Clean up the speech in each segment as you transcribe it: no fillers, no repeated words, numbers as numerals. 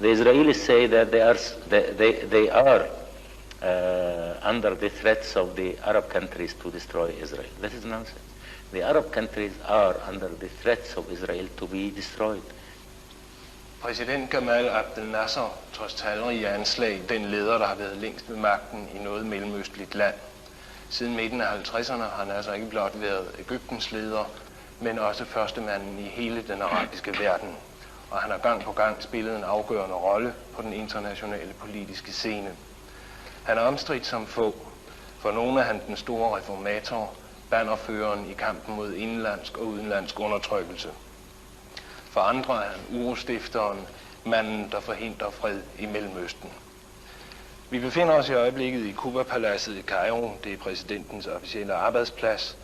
The Israelis say that they are under the threats of the Arab countries to destroy Israel. That is nonsense. The Arab countries are under the threats of Israel to be destroyed. Præsident Gamal Abdel Nasser, trods talrige anslag, den leder, der har været længst ved magten i noget mellemøstligt land. Siden midten af 50'erne har han altså ikke blot været Egyptens leder, men også førstemanden i hele den arabiske verden. Og han har gang på gang spillet en afgørende rolle på den internationale politiske scene. Han er omstridt som få. For nogle er han den store reformator, bannerføreren i kampen mod indlandsk og udenlandsk undertrykkelse. For andre er han urostifteren, manden, der forhindrer fred i Mellemøsten. Vi befinder os i øjeblikket i Cuba-paladset i Cairo. Det er præsidentens officielle arbejdsplads.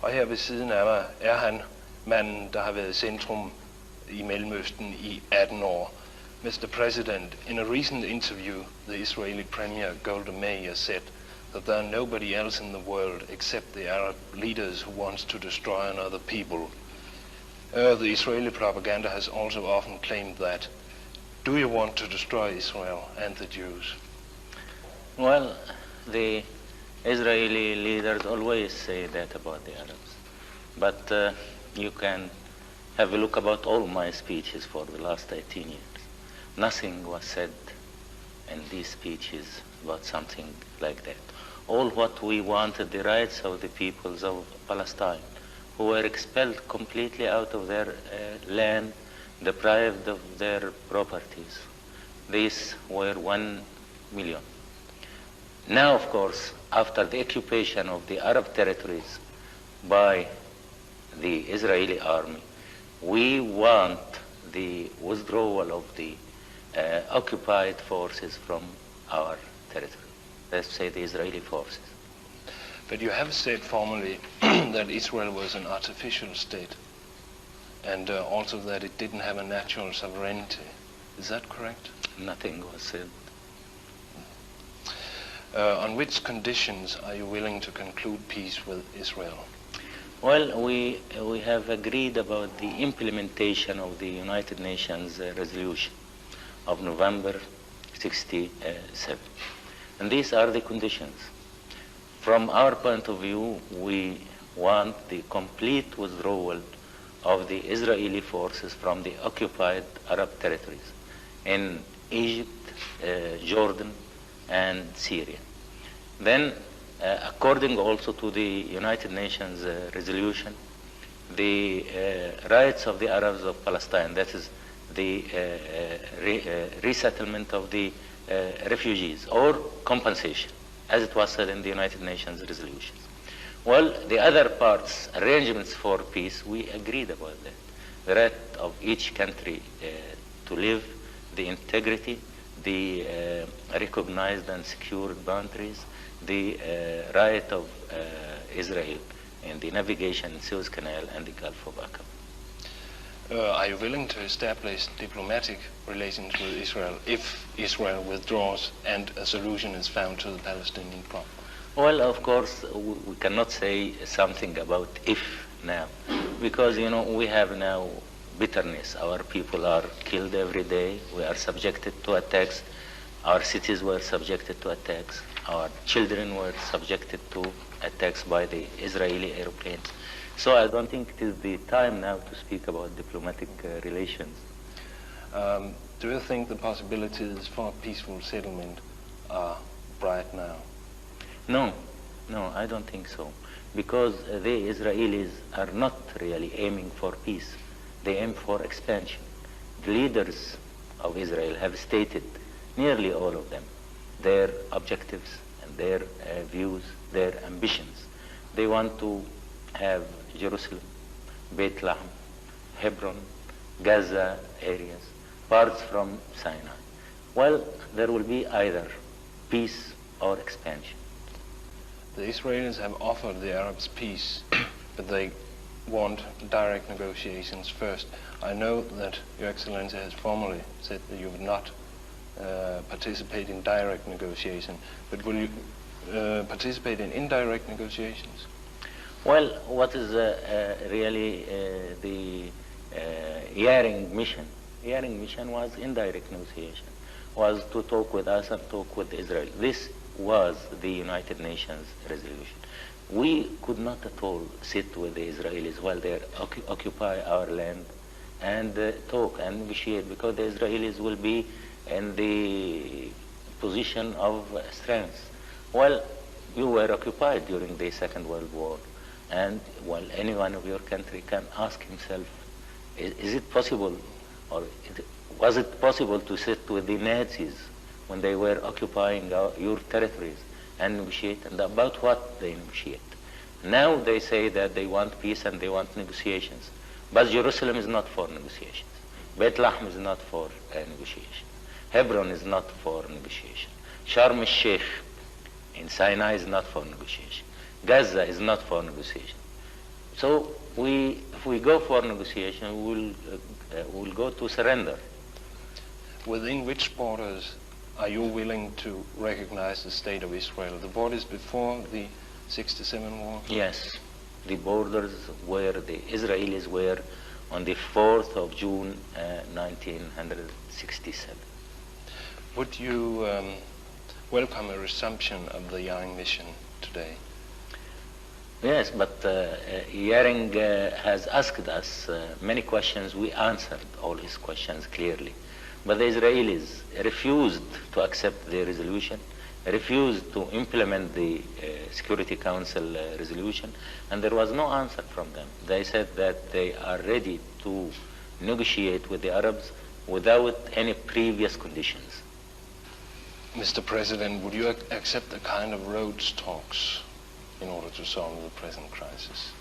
Og her ved siden af mig er han, manden, der har været centrum i Mellemøsten i 18 år. Mr. President, in a recent interview, the Israeli Premier Golda Meir said that there are nobody else in the world except the Arab leaders who wants to destroy another people. The Israeli propaganda has also often claimed that. Do you want to destroy Israel and the Jews? Well, the Israeli leaders always say that about the Arabs. But you can have a look about all my speeches for the last 18 years. Nothing was said in these speeches about something like that. All what we wanted, the rights of the peoples of Palestine, who were expelled completely out of their land, deprived of their properties. These were 1 million. Now, of course, after the occupation of the Arab territories by the Israeli army, we want the withdrawal of the occupied forces from our territory. Let's say the Israeli forces. But you have said formally that Israel was an artificial state, and also that it didn't have a natural sovereignty. Is that correct? Nothing was said. On which conditions are you willing to conclude peace with Israel? Well, we have agreed about the implementation of the United Nations resolution of November 67. And these are the conditions. From our point of view, we want the complete withdrawal of the Israeli forces from the occupied Arab territories in Egypt, Jordan, and Syria. Then, according also to the United Nations resolution, the rights of the Arabs of Palestine, that is the resettlement of the refugees or compensation, as it was said in the United Nations resolutions. Well, the other parts, arrangements for peace, we agreed about that. The right of each country to live, the integrity, the recognized and secured boundaries, the right of Israel in the navigation in Suez Canal and the Gulf of Aqaba. Are you willing to establish diplomatic relations with Israel if Israel withdraws and a solution is found to the Palestinian problem? Well, of course, we cannot say something about if now, because, you know, we have now bitterness. Our people are killed every day. We are subjected to attacks. Our cities were subjected to attacks. Our children were subjected to attacks by the Israeli airplanes. So I don't think it is the time now to speak about diplomatic relations. Do you think the possibilities for a peaceful settlement are bright now? No, I don't think so. Because the Israelis are not really aiming for peace. They aim for expansion. The leaders of Israel have stated, nearly all of them, their objectives and their views, their ambitions. They want to have Jerusalem, Bethlehem, Hebron, Gaza areas, parts from Sinai. Well, there will be either peace or expansion. The Israelis have offered the Arabs peace, but they want direct negotiations first. I know that Your Excellency has formally said that you would not participate in direct negotiation, but will you participate in indirect negotiations? Well, what is really the Yaring mission hearing mission was indirect negotiation, was to talk with us and talk with Israel. This was the United Nations resolution. We could not at all sit with the Israelis while they occupy our land and talk and negotiate, because the Israelis will be in the position of strength. Well, you were occupied during the Second World War, and well, anyone of your country can ask himself, is it possible, or was it possible to sit with the Nazis when they were occupying your territories and negotiate, and about what they negotiate? Now they say that they want peace and they want negotiations, but Jerusalem is not for negotiations. Bethlehem is not for negotiation. Hebron is not for negotiation. Sharm el-Sheikh in Sinai is not for negotiation. Gaza is not for negotiation. So if we go for negotiation, we'll go to surrender. Within which borders are you willing to recognize the state of Israel? The borders before the 67 war? Yes, the borders where the Israelis were on the 4th of June 1967. Would you welcome a resumption of the Yaring mission today? Yes, but Yaring has asked us many questions. We answered all his questions clearly. But the Israelis refused to accept the resolution, refused to implement the Security Council resolution, and there was no answer from them. They said that they are ready to negotiate with the Arabs without any previous conditions. Mr. President, would you accept a kind of Rhodes talks in order to solve the present crisis?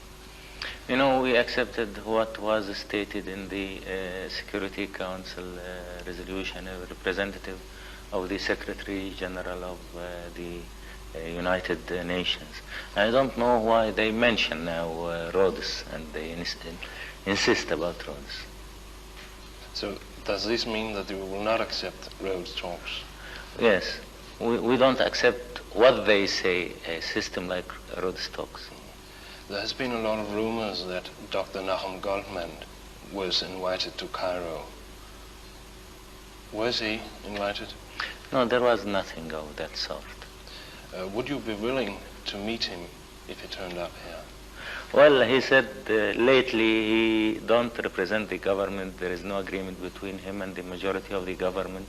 You know, we accepted what was stated in the Security Council resolution. A representative of the Secretary General of the United Nations. I don't know why they mention now Rhodes, and they insist about Rhodes. So does this mean that you will not accept Rhodes talks? Yes, we don't accept what they say, a system like Rhodes talks. There has been a lot of rumors that Dr. Nahum Goldman was invited to Cairo. Was he invited? No, there was nothing of that sort. Would you be willing to meet him if he turned up here? Well, he said lately he don't represent the government. There is no agreement between him and the majority of the government,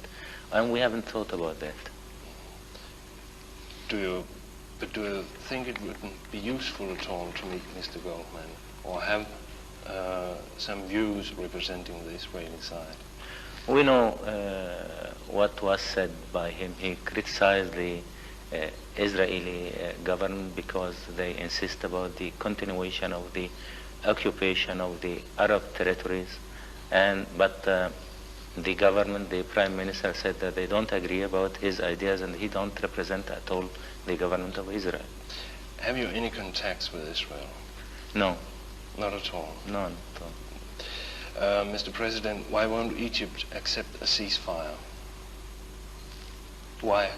and we haven't thought about that. Do you think it wouldn't be useful at all to meet Mr. Goldman, or have some views representing the Israeli side? We know what was said by him. He criticized the Israeli government because they insist about the continuation of the occupation of the Arab territories, but the government, the Prime Minister, said that they don't agree about his ideas, and he don't represent at all the government of Israel. Have you any contacts with Israel? No. Not at all? None at all. Mr. President, why won't Egypt accept a ceasefire? Why?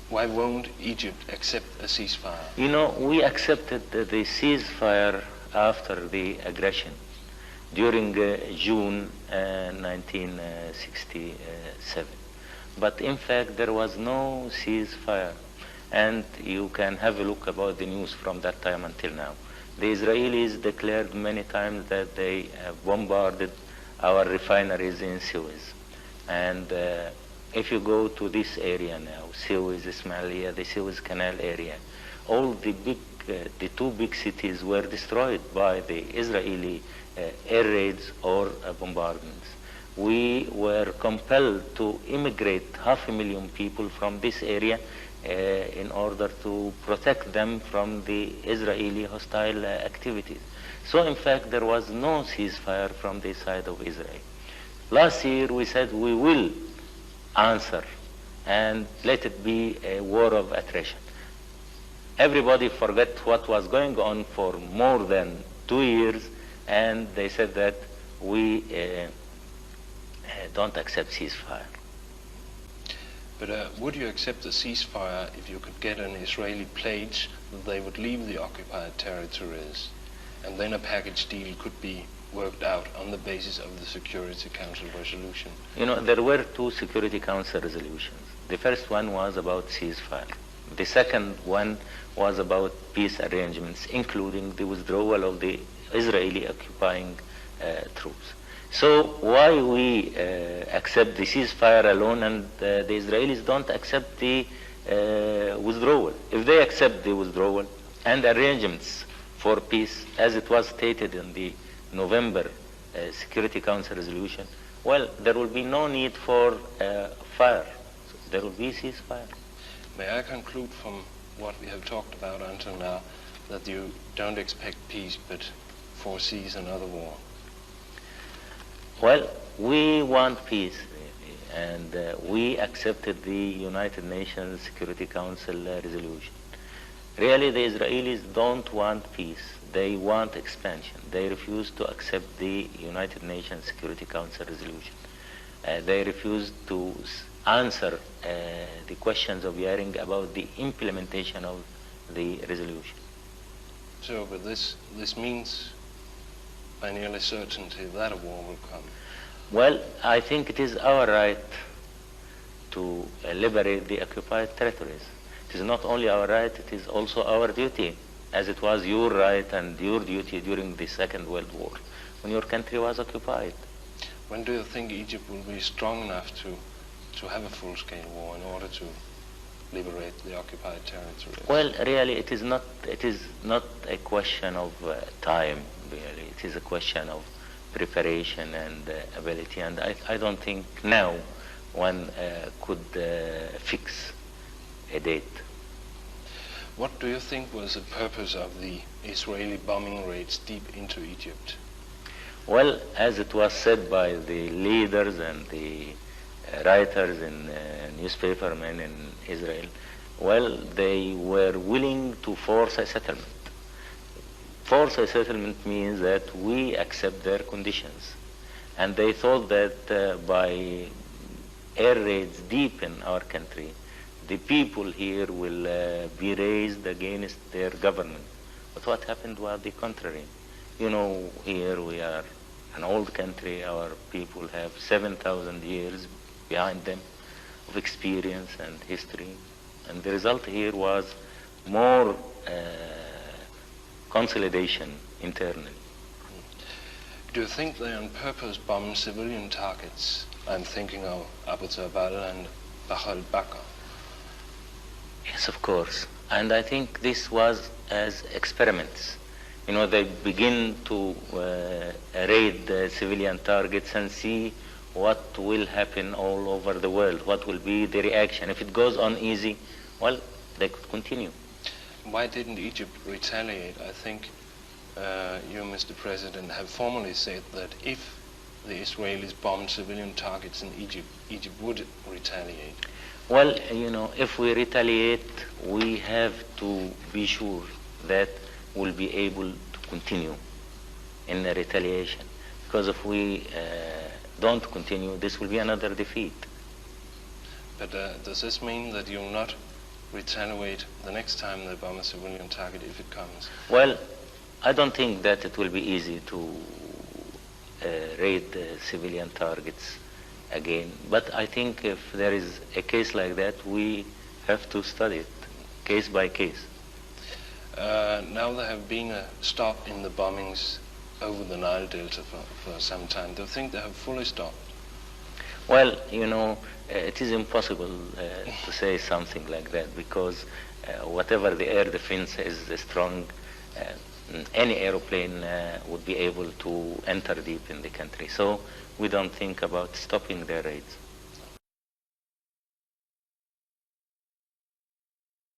Why won't Egypt accept a ceasefire? You know, we accepted the ceasefire after the aggression during June 1967. But in fact, there was no ceasefire. And you can have a look about the news from that time until now. The Israelis declared many times that they have bombarded our refineries in Suez. And if you go to this area now, Suez, Ismailia, the Suez Canal area, all the two big cities were destroyed by the Israeli air raids or bombardments. We were compelled to immigrate 500,000 people from this area in order to protect them from the Israeli hostile activities. So in fact, there was no ceasefire from the side of Israel. Last year we said we will answer and let it be a war of attrition. Everybody forgot what was going on for more than 2 years, and they said that we don't accept ceasefire. But would you accept a ceasefire if you could get an Israeli pledge that they would leave the occupied territories, and then a package deal could be worked out on the basis of the Security Council resolution? You know, there were two Security Council resolutions. The first one was about ceasefire. The second one was about peace arrangements, including the withdrawal of the Israeli occupying troops. So why we accept the ceasefire alone and the Israelis don't accept the withdrawal? If they accept the withdrawal and arrangements for peace, as it was stated in the November Security Council resolution, well, there will be no need for fire. So there will be ceasefire. May I conclude from what we have talked about until now that you don't expect peace but foresees another war? Well, we want peace, and we accepted the United Nations Security Council resolution. Really, the Israelis don't want peace. They want expansion. They refuse to accept the United Nations Security Council resolution. They refuse to answer the questions of hearing about the implementation of the resolution. So, but this means by nearly certainty that a war will come. Well, I think it is our right to liberate the occupied territories. It is not only our right, it is also our duty, as it was your right and your duty during the Second World War, when your country was occupied. When do you think Egypt will be strong enough to have a full-scale war in order to liberate the occupied territories? Well, really, it is not a question of time, really. It is a question of preparation and ability, and I don't think now one could fix a date. What do you think was the purpose of the Israeli bombing raids deep into Egypt? Well, as it was said by the leaders and the writers and newspapermen in Israel, well, they were willing to force a settlement. Force a settlement means that we accept their conditions. And they thought that by air raids deep in our country, the people here will be raised against their government. But what happened was the contrary. You know, here we are an old country. Our people have 7,000 years behind them of experience and history. And the result here was more consolidation internally. Do you think they on purpose bombed civilian targets? I'm thinking of ابدا and Bakr. Yes, of course. And I think this was as experiments. You know, they begin to raid the civilian targets and see what will happen all over the world, what will be the reaction. If it goes on easy, well, they could continue. Why didn't Egypt retaliate? I think you, Mr. President, have formally said that if the Israelis bombed civilian targets in Egypt, Egypt would retaliate. Well, you know, if we retaliate, we have to be sure that we'll be able to continue in the retaliation. Because if we don't continue, this will be another defeat. But does this mean that you'll not retaliate the next time they bomb a civilian target if it comes? Well, I don't think that it will be easy to raid civilian targets again. But I think if there is a case like that, we have to study it case by case. Now there have been a stop in the bombings over the Nile Delta for some time. Do you think they have fully stopped? Well, you know, it is impossible to say something like that because whatever the air defense is strong, any aeroplane would be able to enter deep in the country. So we don't think about stopping their raids.